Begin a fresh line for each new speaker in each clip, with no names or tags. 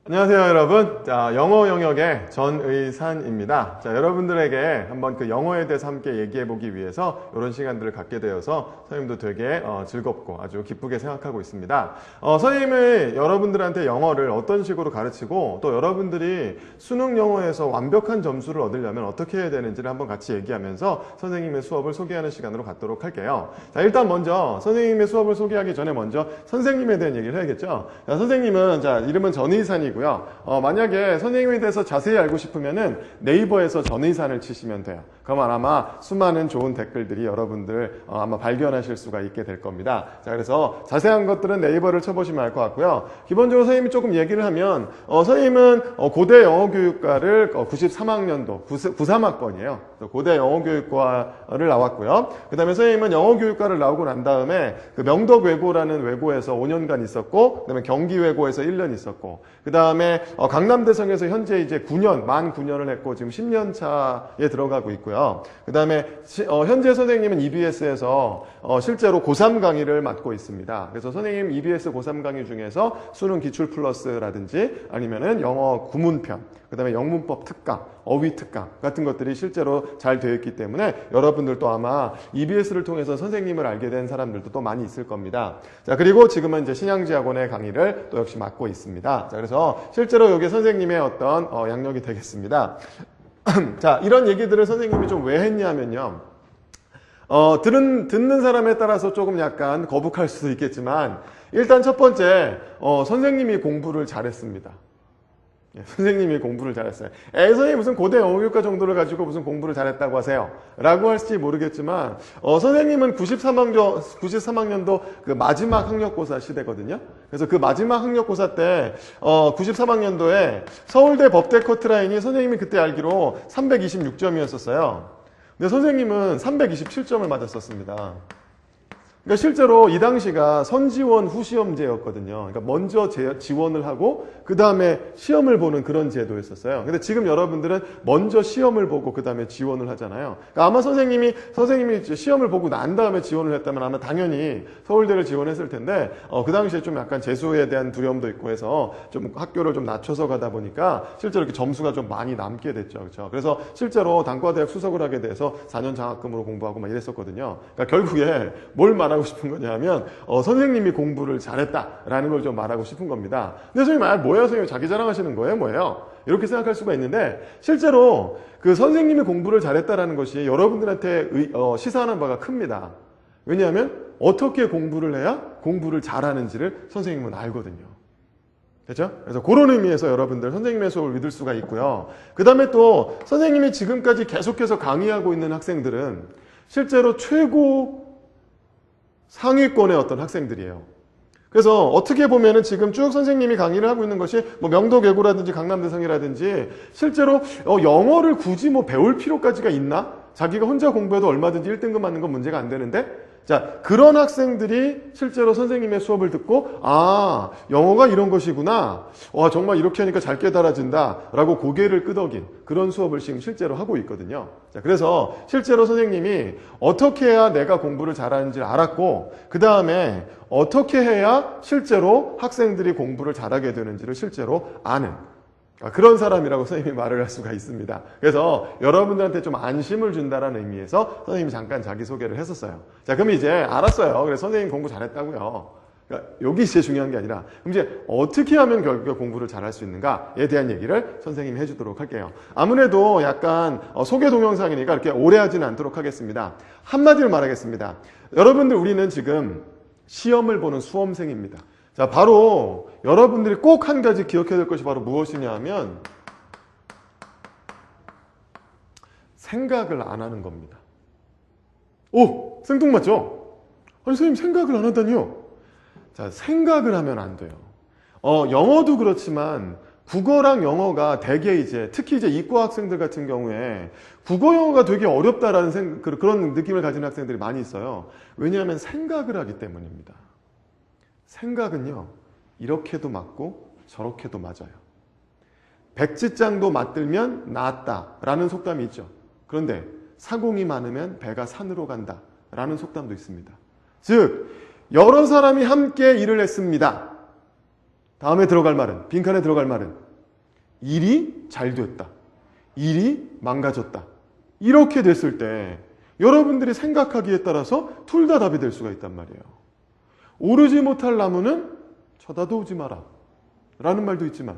안녕하세요, 여러분. 자, 영어 영역의 전의산입니다. 자, 여러분들에게 한번 그 영어에 대해서 함께 얘기해 보기 위해서 이런 시간들을 갖게 되어서 선생님도 되게 즐겁고 아주 기쁘게 생각하고 있습니다. 선생님은 여러분들한테 영어를 어떤 식으로 가르치고 또 여러분들이 수능 영어에서 완벽한 점수를 얻으려면 어떻게 해야 되는지를 한번 같이 얘기하면서 선생님의 수업을 소개하는 시간으로 갖도록 할게요. 자, 일단 먼저 선생님의 수업을 소개하기 전에 먼저 선생님에 대한 얘기를 해야겠죠. 자, 선생님은 이름은 전의산이고 만약에 선생님에 대해서 자세히 알고 싶으면은 네이버에서 전의산을 치시면 돼요. 그러면 아마 수많은 좋은 댓글들이 여러분들 아마 발견하실 수가 있게 될 겁니다. 자, 그래서 자세한 것들은 네이버를 쳐보시면 알 것 같고요. 기본적으로 선생님이 조금 얘기를 하면 선생님은 고대 영어교육과를 93학년도 93학번이에요. 고대 영어교육과를 나왔고요. 그 다음에 선생님은 영어교육과를 나오고 난 다음에 그 명덕외고라는 외고에서 5년간 있었고, 그 다음에 경기외고에서 1년 있었고, 그 다음에 강남대성에서 현재 이제 9년, 만 9년을 했고 지금 10년 차에 들어가고 있고요. 그 다음에 현재 선생님은 EBS에서 실제로 고3 강의를 맡고 있습니다. 그래서 선생님 EBS 고3 강의 중에서 수능 기출 플러스라든지 아니면은 영어 구문편, 그 다음에 영문법 특강, 어휘 특강 같은 것들이 실제로 잘 되어 있기 때문에 여러분들도 아마 EBS를 통해서 선생님을 알게 된 사람들도 또 많이 있을 겁니다. 자, 그리고 지금은 이제 신양지학원의 강의를 또 역시 맡고 있습니다. 자, 그래서 실제로 여기 선생님의 어떤 양력이 되겠습니다. 자, 이런 얘기들을 선생님이 좀 왜 했냐면요. 듣는 사람에 따라서 조금 약간 거북할 수도 있겠지만 일단 첫 번째, 선생님이 공부를 잘했습니다. 선생님이 공부를 잘했어요. 선생님이 무슨 고대 영어교육과 정도를 가지고 무슨 공부를 잘했다고 하세요? 라고 할지 모르겠지만 선생님은 93학년도 그 마지막 학력고사 시대거든요. 그래서 그 마지막 학력고사 때 93학년도에 서울대 법대 커트라인이 선생님이 그때 알기로 326점이었었어요. 근데 선생님은 327점을 맞았었습니다. 그러니까 실제로 이 당시가 선지원 후시험제였거든요. 그러니까 먼저 지원을 하고 그 다음에 시험을 보는 그런 제도였었어요. 근데 지금 여러분들은 먼저 시험을 보고 그 다음에 지원을 하잖아요. 그러니까 아마 선생님이 시험을 보고 난 다음에 지원을 했다면 아마 당연히 서울대를 지원했을 텐데 그 당시에 좀 약간 재수에 대한 두려움도 있고 해서 좀 학교를 좀 낮춰서 가다 보니까 실제로 이렇게 점수가 좀 많이 남게 됐죠. 그렇죠? 그래서 실제로 단과대학 수석을 하게 돼서 4년 장학금으로 공부하고 막 이랬었거든요. 그러니까 결국에 뭘 말하고 싶은 거냐면 선생님이 공부를 잘했다라는 걸 좀 말하고 싶은 겁니다. 근데 선생님 뭐예요? 선생님 자기 자랑하시는 거예요? 뭐예요? 이렇게 생각할 수가 있는데 실제로 그 선생님이 공부를 잘했다라는 것이 여러분들한테 시사하는 바가 큽니다. 왜냐하면 어떻게 공부를 해야 공부를 잘하는지를 선생님은 알거든요. 됐죠? 그래서 그런 의미에서 여러분들 선생님의 수업을 믿을 수가 있고요. 그 다음에 또 선생님이 지금까지 계속해서 강의하고 있는 학생들은 실제로 최고 상위권의 어떤 학생들이에요. 그래서 어떻게 보면은 지금 쭉 선생님이 강의를 하고 있는 것이 뭐 명덕외고라든지 강남대성이라든지 실제로 영어를 굳이 뭐 배울 필요까지가 있나? 자기가 혼자 공부해도 얼마든지 1등급 맞는 건 문제가 안 되는데? 자, 그런 학생들이 실제로 선생님의 수업을 듣고 영어가 이런 것이구나. 와, 정말 이렇게 하니까 잘 깨달아진다. 라고 고개를 끄덕인 그런 수업을 지금 실제로 하고 있거든요. 자, 그래서 실제로 선생님이 어떻게 해야 내가 공부를 잘하는지 알았고 그 다음에 어떻게 해야 실제로 학생들이 공부를 잘하게 되는지를 실제로 아는 그런 사람이라고 선생님이 말을 할 수가 있습니다. 그래서 여러분들한테 좀 안심을 준다는 의미에서 선생님이 잠깐 자기소개를 했었어요. 자, 그럼 이제 알았어요. 그래서 선생님 공부 잘했다고요. 그러니까 여기 이제 중요한 게 아니라 그럼 이제 어떻게 하면 결국에 공부를 잘할 수 있는가에 대한 얘기를 선생님이 해주도록 할게요. 아무래도 약간 소개 동영상이니까 이렇게 오래 하지는 않도록 하겠습니다. 한마디로 말하겠습니다. 여러분들 우리는 지금 시험을 보는 수험생입니다. 자, 바로 여러분들이 꼭 한 가지 기억해야 될 것이 바로 무엇이냐 하면 생각을 안 하는 겁니다. 오! 생뚱맞죠? 아니 선생님 생각을 안 하다니요? 자, 생각을 하면 안 돼요. 영어도 그렇지만 국어랑 영어가 되게 특히 이과 학생들 같은 경우에 국어 영어가 되게 어렵다라는 그런 느낌을 가지는 학생들이 많이 있어요. 왜냐하면 생각을 하기 때문입니다. 생각은요, 이렇게도 맞고 저렇게도 맞아요. 백지장도 맞들면 낫다라는 속담이 있죠. 그런데 사공이 많으면 배가 산으로 간다라는 속담도 있습니다. 즉 여러 사람이 함께 일을 했습니다. 다음에 들어갈 말은, 빈칸에 들어갈 말은 일이 잘 됐다. 일이 망가졌다. 이렇게 됐을 때 여러분들이 생각하기에 따라서 둘 다 답이 될 수가 있단 말이에요. 오르지 못할 나무는 쳐다도 오지 마라 라는 말도 있지만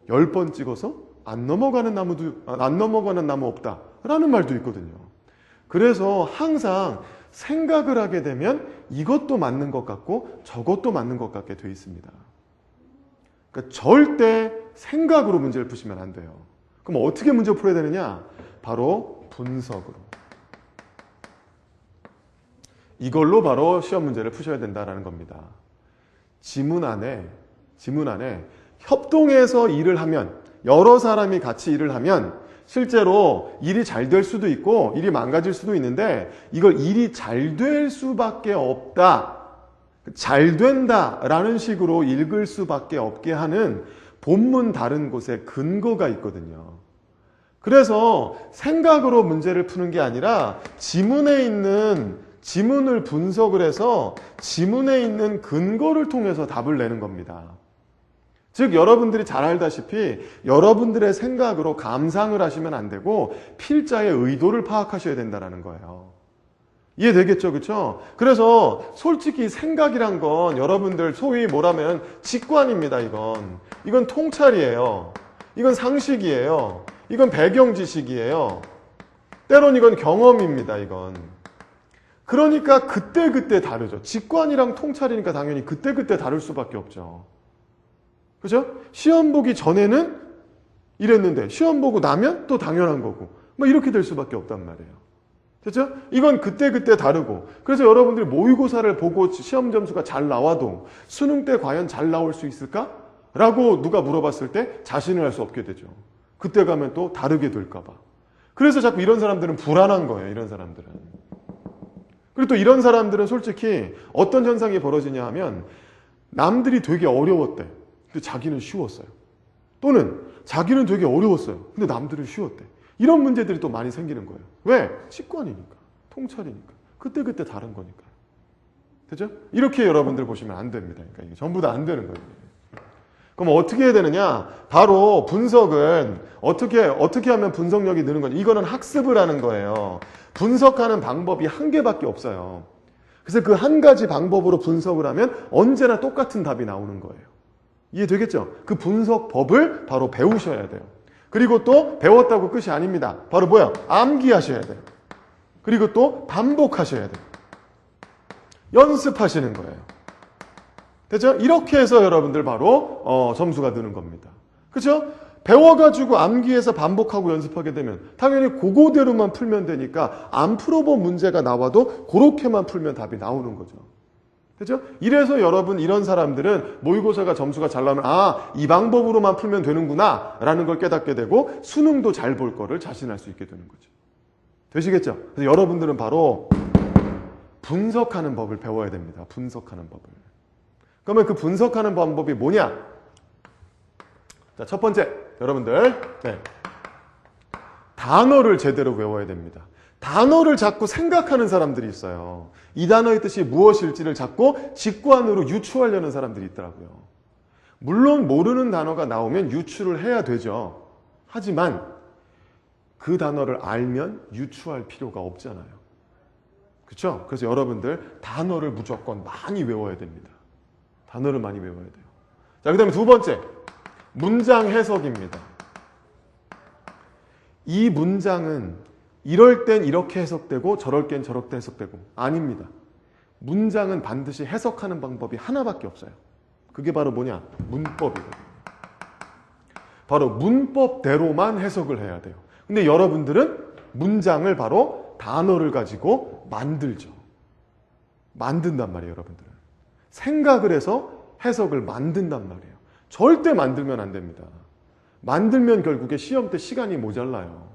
10번 찍어서 안 넘어가는 나무 없다 라는 말도 있거든요. 그래서 항상 생각을 하게 되면 이것도 맞는 것 같고 저것도 맞는 것 같게 돼 있습니다. 그러니까 절대 생각으로 문제를 푸시면 안 돼요. 그럼 어떻게 문제를 풀어야 되느냐? 바로 분석으로. 이걸로 바로 시험 문제를 푸셔야 된다는 겁니다. 지문 안에 협동해서 일을 하면, 여러 사람이 같이 일을 하면 실제로 일이 잘 될 수도 있고 일이 망가질 수도 있는데, 이걸 일이 잘 될 수밖에 없다, 잘 된다라는 식으로 읽을 수밖에 없게 하는 본문 다른 곳에 근거가 있거든요. 그래서 생각으로 문제를 푸는 게 아니라 지문에 있는 지문을 분석을 해서 지문에 있는 근거를 통해서 답을 내는 겁니다. 즉 여러분들이 잘 알다시피 여러분들의 생각으로 감상을 하시면 안 되고 필자의 의도를 파악하셔야 된다는 거예요. 이해되겠죠? 그렇죠? 그래서 솔직히 생각이란 건 여러분들 소위 뭐라면 직관입니다. 이건 통찰이에요. 이건 상식이에요. 이건 배경 지식이에요. 때론 이건 경험입니다. 그러니까 그때그때 다르죠. 직관이랑 통찰이니까 당연히 그때그때 다를 수밖에 없죠. 그죠? 시험 보기 전에는 이랬는데 시험 보고 나면 또 당연한 거고 뭐 이렇게 될 수밖에 없단 말이에요. 됐죠? 이건 그때그때 다르고, 그래서 여러분들이 모의고사를 보고 시험 점수가 잘 나와도 수능 때 과연 잘 나올 수 있을까? 라고 누가 물어봤을 때 자신을 할 수 없게 되죠. 그때 가면 또 다르게 될까 봐. 그래서 자꾸 이런 사람들은 불안한 거예요. 이런 사람들은. 그리고 또 이런 사람들은 솔직히 어떤 현상이 벌어지냐 하면 남들이 되게 어려웠대. 근데 자기는 쉬웠어요. 또는 자기는 되게 어려웠어요. 근데 남들은 쉬웠대. 이런 문제들이 또 많이 생기는 거예요. 왜? 직관이니까. 통찰이니까. 그때그때 다른 거니까. 되죠? 이렇게 여러분들 보시면 안 됩니다. 그러니까 이게 전부 다 안 되는 거예요. 그럼 어떻게 해야 되느냐? 바로 분석은 어떻게 하면 분석력이 느는 건지, 이거는 학습을 하는 거예요. 분석하는 방법이 한 개밖에 없어요. 그래서 그 한 가지 방법으로 분석을 하면 언제나 똑같은 답이 나오는 거예요. 이해되겠죠? 그 분석법을 바로 배우셔야 돼요. 그리고 또 배웠다고 끝이 아닙니다. 바로 뭐야? 암기하셔야 돼요. 그리고 또 반복하셔야 돼요. 연습하시는 거예요. 됐죠? 이렇게 해서 여러분들 바로 점수가 느는 겁니다. 그렇죠? 배워가지고 암기해서 반복하고 연습하게 되면 당연히 그거대로만 풀면 되니까 안 풀어본 문제가 나와도 그렇게만 풀면 답이 나오는 거죠. 그렇죠? 이래서 여러분 이런 사람들은 모의고사가 점수가 잘 나오면 이 방법으로만 풀면 되는구나 라는 걸 깨닫게 되고 수능도 잘 볼 거를 자신할 수 있게 되는 거죠. 되시겠죠? 그래서 여러분들은 바로 분석하는 법을 배워야 됩니다. 분석하는 법을. 그러면 그 분석하는 방법이 뭐냐? 자, 첫 번째, 여러분들 단어를 제대로 외워야 됩니다. 단어를 자꾸 생각하는 사람들이 있어요. 이 단어의 뜻이 무엇일지를 자꾸 직관으로 유추하려는 사람들이 있더라고요. 물론 모르는 단어가 나오면 유추를 해야 되죠. 하지만 그 단어를 알면 유추할 필요가 없잖아요. 그렇죠? 그래서 여러분들 단어를 무조건 많이 외워야 됩니다. 단어를 많이 외워야 돼요. 자, 그 다음에 두 번째, 문장 해석입니다. 이 문장은 이럴 땐 이렇게 해석되고 저럴 땐 저렇게 해석되고 아닙니다. 문장은 반드시 해석하는 방법이 하나밖에 없어요. 그게 바로 뭐냐? 문법이거든요. 바로 문법대로만 해석을 해야 돼요. 근데 여러분들은 문장을 바로 단어를 가지고 만들죠. 만든단 말이에요, 여러분들은. 생각을 해서 해석을 만든단 말이에요. 절대 만들면 안 됩니다. 만들면 결국에 시험 때 시간이 모자라요.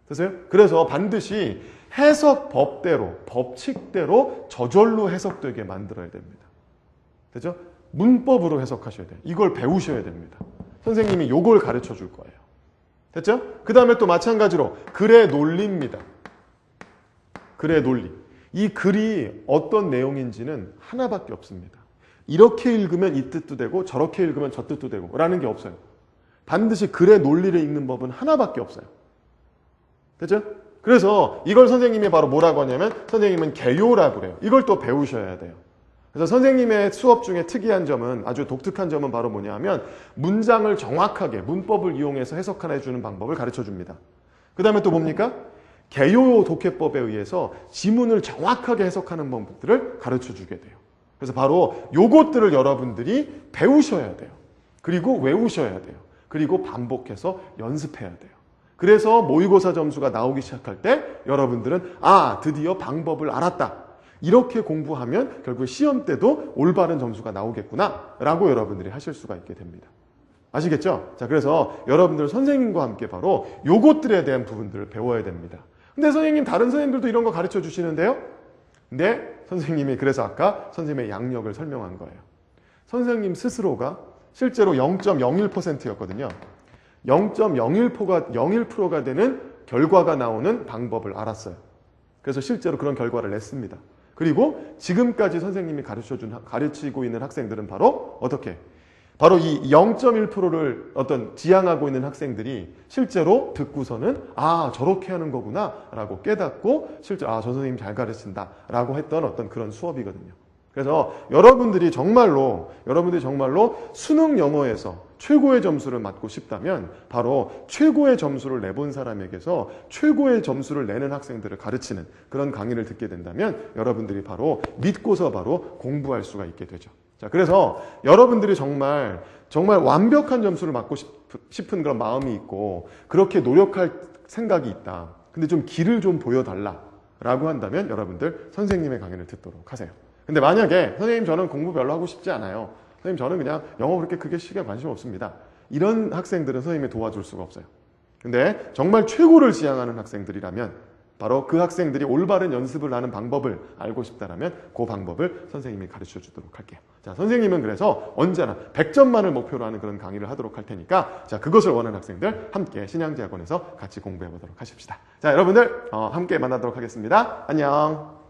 됐어요? 그래서 반드시 해석법대로, 법칙대로 저절로 해석되게 만들어야 됩니다. 됐죠? 문법으로 해석하셔야 돼요. 이걸 배우셔야 됩니다. 선생님이 이걸 가르쳐 줄 거예요. 됐죠? 그 다음에 또 마찬가지로 글의 논리입니다. 글의 논리. 이 글이 어떤 내용인지는 하나밖에 없습니다. 이렇게 읽으면 이 뜻도 되고 저렇게 읽으면 저 뜻도 되고 라는 게 없어요. 반드시 글의 논리를 읽는 법은 하나밖에 없어요. 됐죠? 그래서 이걸 선생님이 바로 뭐라고 하냐면 선생님은 개요라고 그래요. 이걸 또 배우셔야 돼요. 그래서 선생님의 수업 중에 특이한 점은 아주 독특한 점은 바로 뭐냐 하면 문장을 정확하게 문법을 이용해서 해석해 주는 방법을 가르쳐 줍니다. 그 다음에 또 뭡니까? 개요 독해법에 의해서 지문을 정확하게 해석하는 방법들을 가르쳐 주게 돼요. 그래서 바로 요것들을 여러분들이 배우셔야 돼요. 그리고 외우셔야 돼요. 그리고 반복해서 연습해야 돼요. 그래서 모의고사 점수가 나오기 시작할 때 여러분들은 아, 드디어 방법을 알았다. 이렇게 공부하면 결국 시험 때도 올바른 점수가 나오겠구나 라고 여러분들이 하실 수가 있게 됩니다. 아시겠죠? 자, 그래서 여러분들 선생님과 함께 바로 요것들에 대한 부분들을 배워야 됩니다. 근데 선생님, 다른 선생님들도 이런 거 가르쳐 주시는데요? 근데 선생님이 그래서 아까 선생님의 양력을 설명한 거예요. 선생님 스스로가 실제로 0.01%였거든요. 0.01%가 되는 결과가 나오는 방법을 알았어요. 그래서 실제로 그런 결과를 냈습니다. 그리고 지금까지 선생님이 가르치고 있는 학생들은 바로 어떻게? 바로 이 0.1%를 어떤 지향하고 있는 학생들이 실제로 듣고서는 아, 저렇게 하는 거구나 라고 깨닫고 실제로 아, 저 선생님 잘 가르친다 라고 했던 어떤 그런 수업이거든요. 그래서 여러분들이 정말로 수능 영어에서 최고의 점수를 받고 싶다면 바로 최고의 점수를 내본 사람에게서 최고의 점수를 내는 학생들을 가르치는 그런 강의를 듣게 된다면 여러분들이 바로 믿고서 바로 공부할 수가 있게 되죠. 자, 그래서 여러분들이 정말 완벽한 점수를 받고 싶은 그런 마음이 있고 그렇게 노력할 생각이 있다. 근데 좀 길을 좀 보여달라 라고 한다면 여러분들 선생님의 강의를 듣도록 하세요. 근데 만약에 선생님 저는 공부 별로 하고 싶지 않아요. 선생님 저는 그냥 영어 그렇게 크게 시기에 관심 없습니다. 이런 학생들은 선생님이 도와줄 수가 없어요. 근데 정말 최고를 지향하는 학생들이라면 바로 그 학생들이 올바른 연습을 하는 방법을 알고 싶다면 그 방법을 선생님이 가르쳐 주도록 할게요. 자, 선생님은 그래서 언제나 100점만을 목표로 하는 그런 강의를 하도록 할 테니까 자, 그것을 원하는 학생들 함께 신양제학원에서 같이 공부해 보도록 하십시다. 자, 여러분들 함께 만나도록 하겠습니다. 안녕.